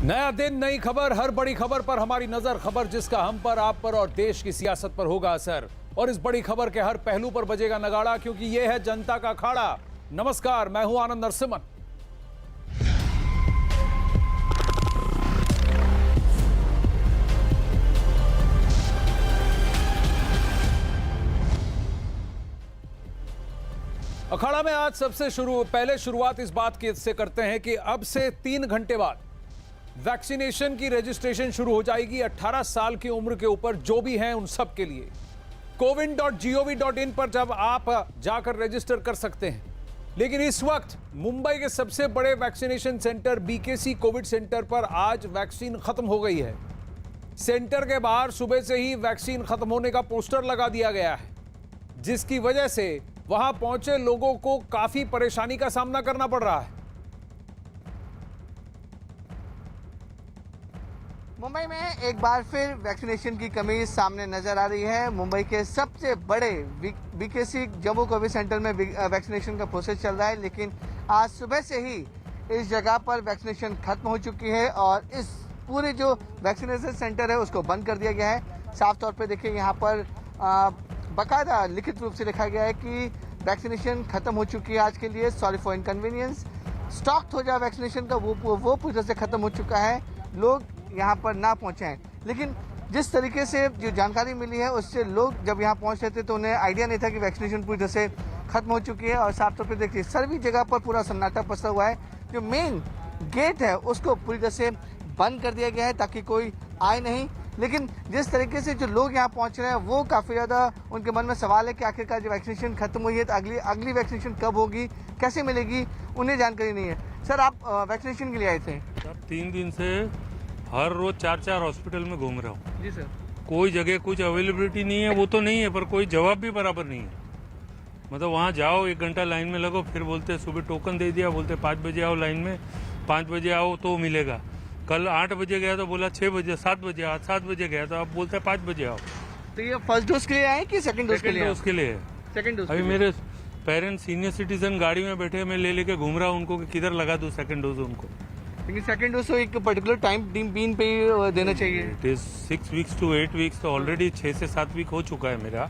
नया दिन, नई खबर, हर बड़ी खबर पर हमारी नजर, खबर जिसका हम पर, आप पर और देश की सियासत पर होगा असर। और इस बड़ी खबर के हर पहलू पर बजेगा नगाड़ा, क्योंकि यह है जनता का अखाड़ा। नमस्कार, मैं हूं आनंद नरसिम्हन। अखाड़ा में आज सबसे पहले शुरुआत इस बात की से करते हैं कि अब से 3 घंटे बाद वैक्सीनेशन की रजिस्ट्रेशन शुरू हो जाएगी। 18 साल की उम्र के ऊपर जो भी हैं उन सब के लिए cowin.gov.in पर जब आप जाकर रजिस्टर कर सकते हैं। लेकिन इस वक्त मुंबई के सबसे बड़े vaccination centre BKC Covid centre पर आज वैक्सीन खत्म हो गई है। सेंटर के बाहर सुबह से ही वैक्सीन खत्म होने का पोस्टर लगा दिया गया है, जिसकी वजह से वहां पहुंचे लोगों को काफी परेशानी का सामना करना पड़ रहा है। मुंबई में एक बार फिर वैक्सीनेशन की कमी सामने नजर आ रही है। मुंबई के सबसे बड़े बीकेसी जम्मू कोविड सेंटर में वैक्सीनेशन का प्रोसेस चल रहा है, लेकिन आज सुबह से ही इस जगह पर वैक्सीनेशन खत्म हो चुकी है और इस पूरे जो वैक्सीनेशन सेंटर है उसको बंद कर दिया गया है। साफ तौर पे देखिए, यहाँ पर बाकायदा लिखित रूप से लिखा गया है कि वैक्सीनेशन खत्म हो चुकी है आज के लिए, सॉरी फॉर इनकन्वीनियंस। स्टॉक हो जाए वैक्सीनेशन का वो पूरी तरह से खत्म हो चुका है, लोग यहाँ पर ना पहुँचे हैं। लेकिन जिस तरीके से जो जानकारी मिली है उससे लोग जब यहाँ पहुँच रहे थे तो उन्हें आइडिया नहीं था कि वैक्सीनेशन पूरी तरह से खत्म हो चुकी है। और साफ तौर पर देखिए, सभी जगह पर पूरा सन्नाटा पसरा हुआ है। जो मेन गेट है उसको पूरी तरह से बंद कर दिया गया है ताकि कोई आए नहीं। लेकिन जिस तरीके से जो लोग यहाँ पहुँच रहे हैं वो काफ़ी ज़्यादा उनके मन में सवाल है कि आखिरकार जो वैक्सीनेशन खत्म हुई है तो अगली वैक्सीनेशन कब होगी, कैसे मिलेगी, उन्हें जानकारी नहीं है। सर, आप वैक्सीनेशन के लिए आए थे? 3 दिन से हर रोज 4 हॉस्पिटल में घूम रहा हूँ। जी सर। कोई जगह कुछ अवेलेबिलिटी नहीं है, वो तो नहीं है, पर कोई जवाब भी बराबर नहीं है। मतलब वहाँ जाओ, 1 घंटा लाइन में लगो, फिर बोलते सुबह टोकन दे दिया, बोलते 5 बजे आओ लाइन में, 5 बजे आओ तो मिलेगा। कल 8 बजे गया तो बोला 6 बजे, 7 बजे, आज 7 बजे गया तो अब बोलते 5 बजे आओ। तो ये फर्स्ट डोज के लिए आए कि सेकंड डोज के लिए? डोज के लिए। Second dose. अभी मेरे पेरेंट्स सीनियर सिटीजन गाड़ी में बैठे, मैं ले लेके घूम रहा हूँ उनको कि किधर लगा दूँ सेकंड डोज उनको। लेकिन सेकंड डोज तो एक पर्टिकुलर टाइम बीन पे ही देना चाहिए। It is 6 weeks to 8 weeks, तो ऑलरेडी 6 से 7 वीक हो चुका है मेरा।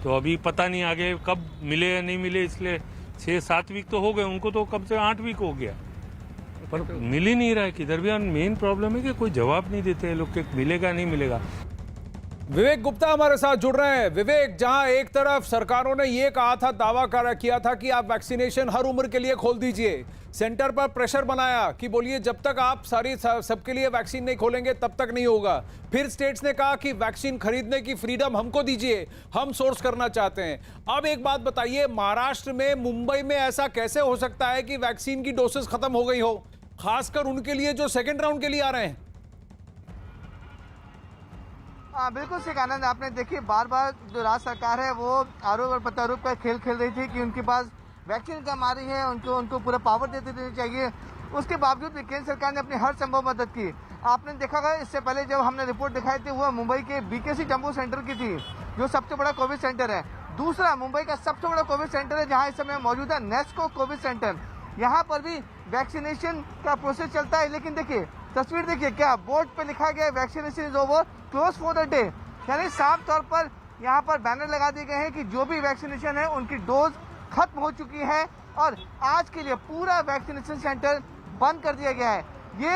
तो अभी पता नहीं आगे कब मिले या नहीं मिले, इसलिए 6-7 वीक तो हो गए, उनको तो कब से 8 वीक हो गया, पर मिल ही नहीं रहा है किधर भी। मेन प्रॉब्लम है कि कोई जवाब नहीं देते हैं लोग कि मिलेगा नहीं मिलेगा। विवेक गुप्ता हमारे साथ जुड़ रहे हैं। विवेक, जहां एक तरफ सरकारों ने यह कहा था, दावा किया था कि आप वैक्सीनेशन हर उम्र के लिए खोल दीजिए, सेंटर पर प्रेशर बनाया कि बोलिए जब तक आप सबके लिए वैक्सीन नहीं खोलेंगे तब तक नहीं होगा। फिर स्टेट्स ने कहा कि वैक्सीन खरीदने की फ्रीडम हमको दीजिए, हम सोर्स करना चाहते हैं। अब एक बात बताइए, महाराष्ट्र में, मुंबई में ऐसा कैसे हो सकता है कि वैक्सीन की डोसेस खत्म हो गई हो, खासकर उनके लिए जो सेकेंड राउंड के लिए आ रहे हैं? बिल्कुल सही आनंद, आपने देखिए बार बार जो राज्य सरकार है वो आरोप और प्रत्यारोप का खेल खेल रही थी कि उनके पास वैक्सीन कम आ रही है, उनको पूरा पावर देते देनी चाहिए। उसके बावजूद केंद्र सरकार ने अपनी हर संभव मदद की। आपने देखा होगा इससे पहले जब हमने रिपोर्ट दिखाई थी वो मुंबई के बीकेसी जम्मू सेंटर की थी, जो सबसे बड़ा कोविड सेंटर है। दूसरा मुंबई का सबसे बड़ा कोविड सेंटर है जहाँ इस समय मौजूद है नेस्को कोविड सेंटर। यहाँ पर भी वैक्सीनेशन का प्रोसेस चलता है। लेकिन देखिए तस्वीर, देखिए क्या बोर्ड पे लिखा गया है, vaccination is over, close for the day. यानी साफ तौर पर यहाँ पर बैनर लगा दिए गए हैं कि जो भी वैक्सीनेशन है उनकी डोज खत्म हो चुकी है और आज के लिए पूरा वैक्सीनेशन सेंटर बंद कर दिया गया है। ये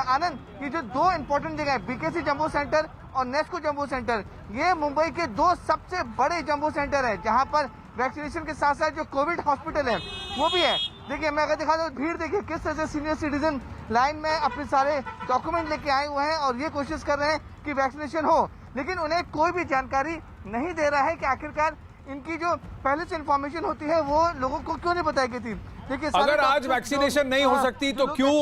आनंद, ये जो 2 इंपॉर्टेंट जगह है, बीकेसी जम्बो सेंटर और नेस्को जम्बो सेंटर, ये मुंबई के 2 सबसे बड़े जम्बो सेंटर है जहाँ पर वैक्सीनेशन के साथ साथ जो कोविड हॉस्पिटल है वो भी है। देखिए, मैं अगर दिखा दूं, भीड़ देखिए किस तरह से सीनियर सिटीजन लाइन में अपने सारे डॉक्यूमेंट लेके आए हुए हैं और ये कोशिश कर रहे हैं कि वैक्सीनेशन हो। लेकिन उन्हें कोई भी जानकारी नहीं दे रहा है कि आखिरकार इनकी जो पहले से इन्फॉर्मेशन होती है वो लोगों को क्यों नहीं बताई गई थी। देखिए, अगर आज वैक्सीनेशन नहीं हो सकती तो क्यों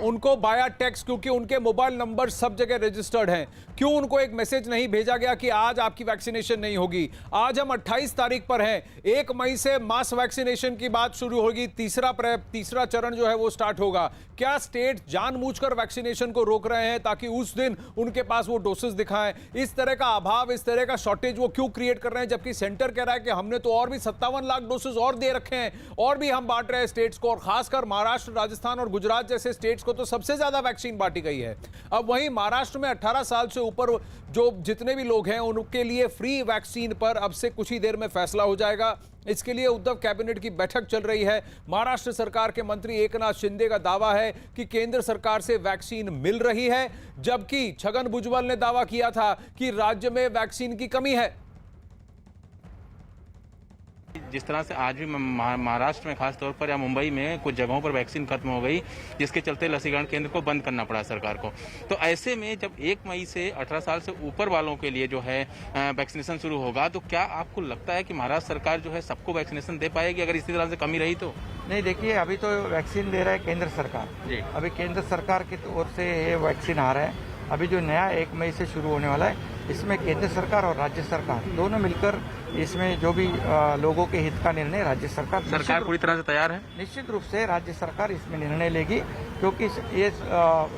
उनको बाया टेक्स्ट, क्योंकि उनके मोबाइल नंबर सब जगह रजिस्टर्ड हैं, क्यों उनको एक मैसेज नहीं भेजा गया कि आज आपकी वैक्सीनेशन नहीं होगी? आज हम 28 तारीख पर हैं, 1 मई से मास वैक्सीनेशन की बात शुरू होगी, तीसरा चरण जो है वो स्टार्ट होगा। क्या स्टेट जानबूझकर वैक्सीनेशन को रोक रहे हैं ताकि उस दिन उनके पास वो डोसेस दिखाएं? इस तरह का अभाव, इस तरह का शॉर्टेज वो क्यों क्रिएट कर रहे हैं, जबकि सेंटर कह रहा है कि हमने तो और भी 57 लाख डोसेस और दे रखे हैं और भी हम बांट रहे हैं स्टेट्स को, और खासकर महाराष्ट्र, राजस्थान और गुजरात जैसे स्टेट्स को तो सबसे ज्यादा वैक्सीन बांटी गई है। अब वहीं महाराष्ट्र में 18 साल से ऊपर जो जितने भी लोग हैं उनके लिए फ्री वैक्सीन पर अब से कुछ ही देर में फैसला हो जाएगा। इसके लिए उद्धव कैबिनेट की बैठक चल रही है। महाराष्ट्र सरकार के मंत्री एकनाथ शिंदे का दावा है कि केंद्र सरकार से वैक्सीन मिल रही है, जबकि छगन भुजबल ने दावा किया था कि राज्य में वैक्सीन की कमी है। जिस तरह से आज भी महाराष्ट्र में खास तौर पर या मुंबई में कुछ जगहों पर वैक्सीन खत्म हो गई, जिसके चलते लसीकरण केंद्र को बंद करना पड़ा सरकार को। तो ऐसे में जब 1 मई से 18 साल से ऊपर वालों के लिए जो है वैक्सीनेशन शुरू होगा, तो क्या आपको लगता है कि महाराष्ट्र सरकार जो है सबको वैक्सीनेशन दे पाएगी अगर इसी तरह से कमी रही तो? नहीं, देखिए, अभी तो वैक्सीन दे रहा है केंद्र सरकार जी। अभी केंद्र सरकार की ओर से ये वैक्सीन आ रहा है। अभी जो नया 1 मई से शुरू होने वाला है, इसमें केंद्र सरकार और राज्य सरकार दोनों मिलकर इसमें जो भी लोगों के हित का निर्णय राज्य सरकार पूरी तरह से तैयार है। निश्चित रूप से राज्य सरकार इसमें निर्णय लेगी, क्योंकि ये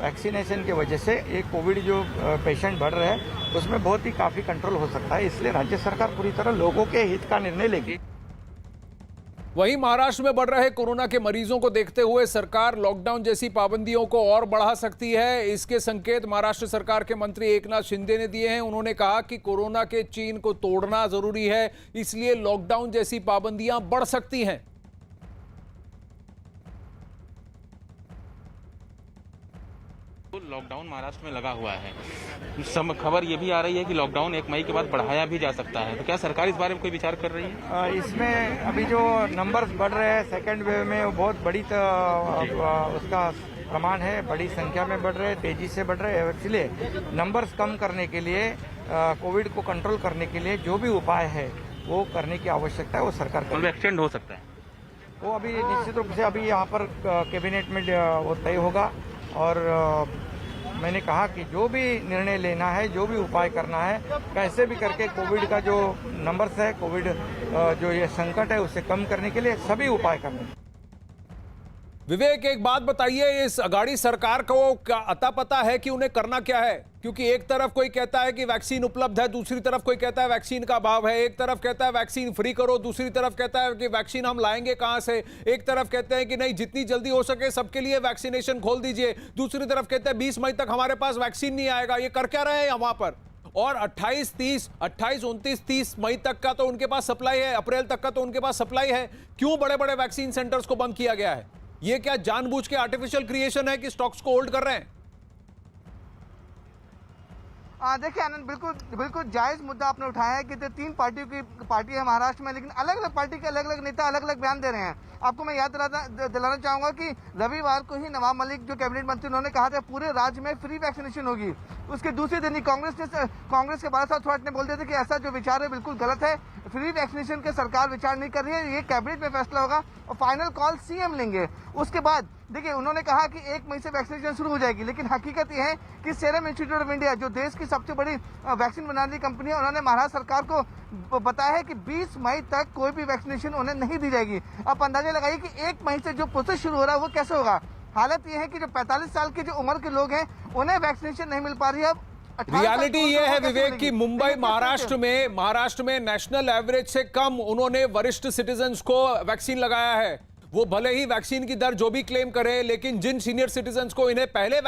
वैक्सीनेशन की वजह से ये कोविड जो पेशेंट बढ़ रहे हैं उसमें बहुत ही काफ़ी कंट्रोल हो सकता है। इसलिए राज्य सरकार पूरी तरह लोगों के हित का निर्णय लेगी। वहीं महाराष्ट्र में बढ़ रहे कोरोना के मरीजों को देखते हुए सरकार लॉकडाउन जैसी पाबंदियों को और बढ़ा सकती है। इसके संकेत महाराष्ट्र सरकार के मंत्री एकनाथ शिंदे ने दिए हैं। उन्होंने कहा कि कोरोना के चेन को तोड़ना जरूरी है, इसलिए लॉकडाउन जैसी पाबंदियां बढ़ सकती हैं। लॉकडाउन महाराष्ट्र में लगा हुआ है। खबर ये भी आ रही है कि लॉकडाउन 1 मई के बाद बढ़ाया भी जा सकता है, तो क्या सरकार इस बारे में कोई विचार कर रही है? इसमें अभी जो नंबर्स बढ़ रहे हैं सेकेंड वेव में, वो बहुत बड़ी उसका प्रमाण है, बड़ी संख्या में बढ़ रहे हैं, तेजी से बढ़ रहे हैं। इसलिए नंबर्स कम करने के लिए, कोविड को कंट्रोल करने के लिए जो भी उपाय है वो करने की आवश्यकता है, वो सरकार को एक्सटेंड हो सकता है। वो अभी निश्चित रूप से अभी यहाँ पर कैबिनेट में वो तय होगा। और मैंने कहा कि जो भी निर्णय लेना है, जो भी उपाय करना है, कैसे भी करके कोविड का जो नंबर्स है, कोविड जो ये संकट है उसे कम करने के लिए सभी उपाय करने। विवेक, एक बात बताइए, इस अगाड़ी सरकार को क्या अता पता है कि उन्हें करना क्या है? क्योंकि एक तरफ कोई कहता है कि वैक्सीन उपलब्ध है, दूसरी तरफ कोई कहता है वैक्सीन का अभाव है, एक तरफ कहता है वैक्सीन फ्री करो, दूसरी तरफ कहता है कि वैक्सीन हम लाएंगे कहां से, एक तरफ कहते हैं कि नहीं जितनी जल्दी हो सके सबके लिए वैक्सीनेशन खोल दीजिए, दूसरी तरफ कहते हैं 20 मई तक हमारे पास वैक्सीन नहीं आएगा। ये कर क्या रहे हैं वहां पर? और 28, 29, 30 मई तक का तो उनके पास सप्लाई है, अप्रैल तक का तो उनके पास सप्लाई है। क्यों बड़े बड़े वैक्सीन सेंटर्स को बंद किया गया है? ये क्या जानबूझ के आर्टिफिशियल क्रिएशन है कि स्टॉक्स को होल्ड कर रहे हैं? देखिए आनंद, बिल्कुल जायज मुद्दा आपने उठाया है कि तो 3 पार्टी है महाराष्ट्र में, लेकिन अलग अलग पार्टी के अलग अलग नेता अलग अलग बयान दे रहे हैं। आपको मैं याद दिलाना चाहूंगा कि रविवार को ही नवाब मलिक जो कैबिनेट मंत्री, उन्होंने कहा था पूरे राज्य में फ्री वैक्सीनेशन होगी। उसके दूसरे दिन ही कांग्रेस के बालासाहब थोराट ने बोल दिया था कि ऐसा जो विचार है बिल्कुल गलत है, फ्री वैक्सीनेशन के सरकार विचार नहीं कर रही है, ये कैबिनेट में फैसला होगा और फाइनल कॉल सीएम लेंगे। उसके बाद देखिए उन्होंने कहा कि 1 मई से वैक्सीनेशन शुरू हो जाएगी, लेकिन हकीकत यह है कि सीरम इंस्टीट्यूट ऑफ इंडिया जो देश की सबसे बड़ी वैक्सीन बनाने वाली कंपनी है, उन्होंने महाराष्ट्र सरकार को बताया है कि 20 मई तक कोई भी वैक्सीनेशन उन्हें नहीं दी जाएगी। आप अंदाजा लगाइए कि 1 मई से जो प्रोसेस शुरू हो रहा है वो कैसे होगा। हालत यह है कि जो 45 साल की जो उम्र के लोग हैं उन्हें वैक्सीनेशन नहीं मिल पा रही है। रियलिटी ये है विवेक कि मुंबई महाराष्ट्र में नेशनल एवरेज से कम उन्होंने वरिष्ठ सिटीजन्स को वैक्सीन लगाया है। वो भले ही वैक्सीन की दर जो भी क्लेम करे, लेकिन जिन सीनियर सिटीजन्स को इन्हें पहले